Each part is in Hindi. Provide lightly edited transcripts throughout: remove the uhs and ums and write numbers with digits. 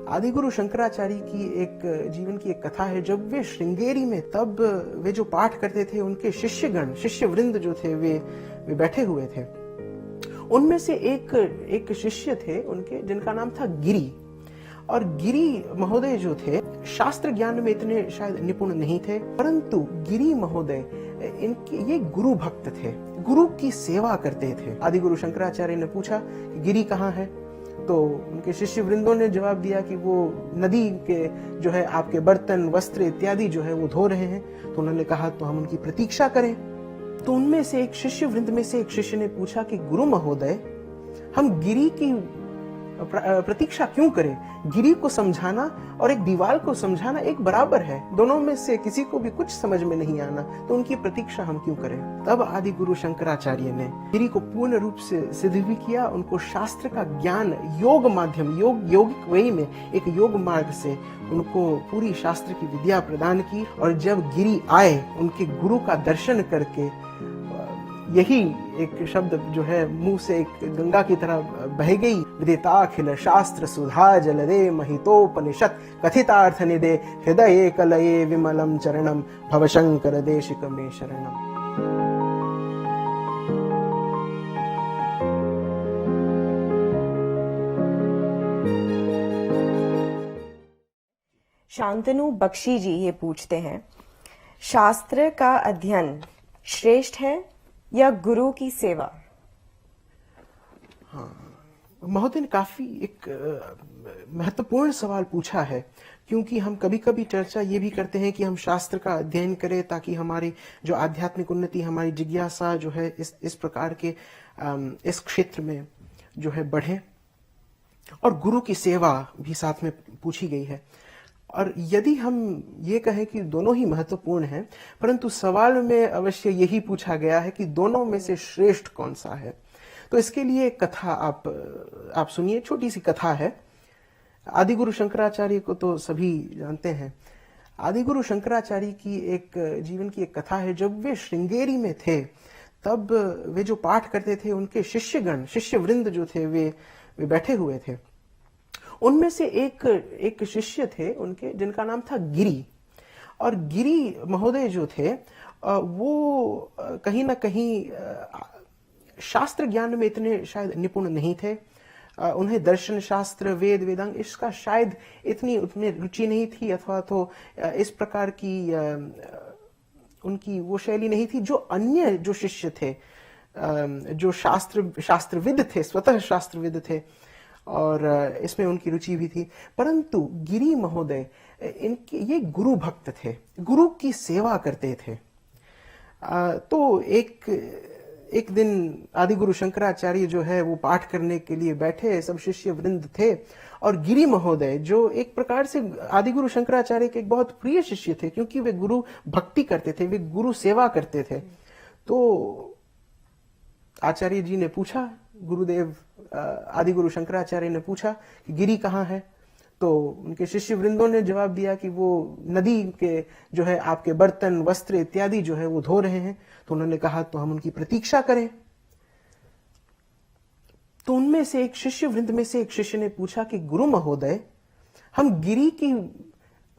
आदिगुरु शंकराचार्य की एक जीवन की एक कथा है। जब वे श्रृंगेरी में, तब वे जो पाठ करते थे, उनके शिष्यगण, शिष्य वृंद जो थे, वे बैठे हुए थे। उनमें से एक शिष्य थे उनके, जिनका नाम था गिरी। और गिरी महोदय जो थे, शास्त्र ज्ञान में इतने शायद निपुण नहीं थे, परंतु गिरी महोदय इनके ये गुरु भक्त थे, गुरु की सेवा करते थे। आदिगुरु शंकराचार्य ने पूछा कि गिरी कहाँ है? तो उनके शिष्य वृंदों ने जवाब दिया कि वो नदी के जो है आपके बर्तन, वस्त्र इत्यादि जो है वो धो रहे हैं। तो उन्होंने कहा तो हम उनकी प्रतीक्षा करें। तो उनमें से एक शिष्य वृंद में से एक शिष्य ने पूछा कि गुरु महोदय, हम गिरी की प्रतीक्षा क्यों करें? गिरी को समझाना और एक दीवार को समझाना एक बराबर है, दोनों में से किसी को भी कुछ समझ में नहीं आना, तो उनकी प्रतीक्षा हम क्यों करें? तब आदि गुरु शंकराचार्य ने गिरी को पूर्ण रूप से सिद्ध भी किया, उनको शास्त्र का ज्ञान योग माध्यम, योगिक वे में, एक योग मार्ग से उनको पूरी शास्त्र की विद्या प्रदान की। और जब गिरी आए, उनके गुरु का दर्शन करके यही एक शब्द जो है मुंह से एक गंगा की तरह बह गई, विदिताखिल शास्त्र सुधा जलदे महितोपनिषद कथितार्थ निदे हृदये कलये विमलम चरणम भवशंकर देशिक मे शरणम। शांतनु बख्शी जी ये पूछते हैं, शास्त्र का अध्ययन श्रेष्ठ है या गुरु की सेवा? हाँ, महोदय ने काफी एक महत्वपूर्ण सवाल पूछा है, क्योंकि हम कभी कभी चर्चा ये भी करते हैं कि हम शास्त्र का अध्ययन करें ताकि हमारी जो आध्यात्मिक उन्नति, हमारी जिज्ञासा जो है इस प्रकार के इस क्षेत्र में जो है बढ़े, और गुरु की सेवा भी साथ में पूछी गई है। और यदि हम ये कहें कि दोनों ही महत्वपूर्ण हैं, परंतु सवाल में अवश्य यही पूछा गया है कि दोनों में से श्रेष्ठ कौन सा है। तो इसके लिए एक कथा आप सुनिए, छोटी सी कथा है। आदिगुरु शंकराचार्य को तो सभी जानते हैं। आदिगुरु शंकराचार्य की एक जीवन की एक कथा है। जब वे श्रृंगेरी में थे, तब वे जो पाठ करते थे, उनके शिष्यगण, शिष्य वृंद जो थे, वे बैठे हुए थे। उनमें से एक शिष्य थे उनके, जिनका नाम था गिरी। और गिरी महोदय जो थे, वो कहीं ना कहीं शास्त्र ज्ञान में इतने शायद निपुण नहीं थे। उन्हें दर्शन शास्त्र, वेद, वेदांग इसका शायद उतनी रुचि नहीं थी, अथवा तो इस प्रकार की उनकी वो शैली नहीं थी जो अन्य जो शिष्य थे, जो शास्त्रविद थे, स्वतः शास्त्रविद थे, और इसमें उनकी रुचि भी थी। परंतु गिरी महोदय इनके ये गुरु भक्त थे, गुरु की सेवा करते थे। तो एक दिन आदिगुरु शंकराचार्य जो है वो पाठ करने के लिए बैठे, सब शिष्य वृंद थे, और गिरी महोदय जो एक प्रकार से आदिगुरु शंकराचार्य के एक बहुत प्रिय शिष्य थे, क्योंकि वे गुरु भक्ति करते थे, वे गुरु सेवा करते थे। तो आचार्य जी ने पूछा, गुरुदेव आदिगुरु शंकराचार्य ने पूछा कि गिरी कहाँ है? तो उनके शिष्य वृंदों ने जवाब दिया कि वो नदी के जो है आपके बर्तन, वस्त्र इत्यादि जो है वो धो रहे हैं। तो उन्होंने कहा तो हम उनकी प्रतीक्षा करें। तो उनमें से एक शिष्य वृंद में से एक शिष्य ने पूछा कि गुरु महोदय, हम गिरी की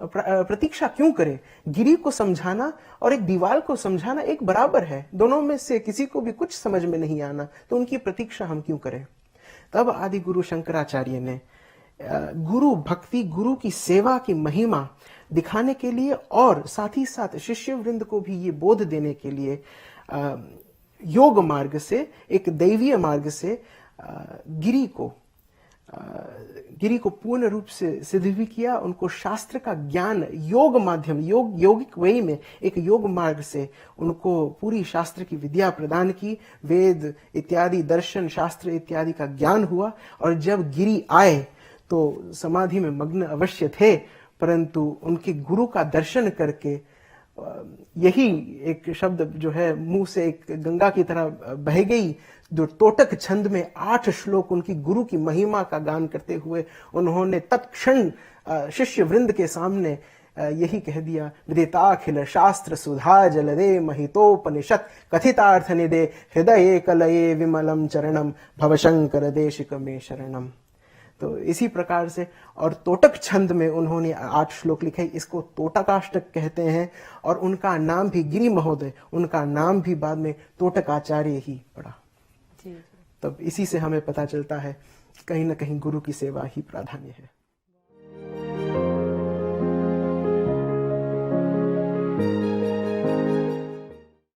प्रतीक्षा क्यों करें? गिरी को समझाना और एक दीवार को समझाना एक बराबर है, दोनों में से किसी को भी कुछ समझ में नहीं आना, तो उनकी प्रतीक्षा हम क्यों करें? तब आदि गुरु शंकराचार्य ने गुरु भक्ति, गुरु की सेवा की महिमा दिखाने के लिए, और साथ ही साथ शिष्य वृंद को भी ये बोध देने के लिए योग मार्ग से, एक दैवीय मार्ग से गिरी को पूर्ण रूप से सिद्ध भी किया, उनको शास्त्र का ज्ञान योग माध्यम, योगिक वे में, एक योग मार्ग से उनको पूरी शास्त्र की विद्या प्रदान की। वेद इत्यादि, दर्शन शास्त्र इत्यादि का ज्ञान हुआ। और जब गिरी आए तो समाधि में मग्न अवश्य थे, परंतु उनके गुरु का दर्शन करके यही एक शब्द जो है मुंह से एक गंगा की तरह बह गई, जो तोटक छंद में 8 श्लोक उनकी गुरु की महिमा का गान करते हुए उन्होंने तत्क्षण शिष्य वृंद के सामने यही कह दिया, विदिताखिल शास्त्र सुधा जलदे महितोपनिषद कथितार्थ निदे हृदये कलये विमलम चरणम भवशंकर देशिक मे शरणम। तो इसी प्रकार से, और तोटक छंद में उन्होंने 8 श्लोक लिखे, इसको तोटकाष्टक कहते हैं। और उनका नाम भी, गिरि महोदय, उनका नाम भी बाद में तोटकाचार्य ही पड़ा। तब इसी से हमें पता चलता है कहीं ना कहीं गुरु की सेवा ही प्राधान्य है।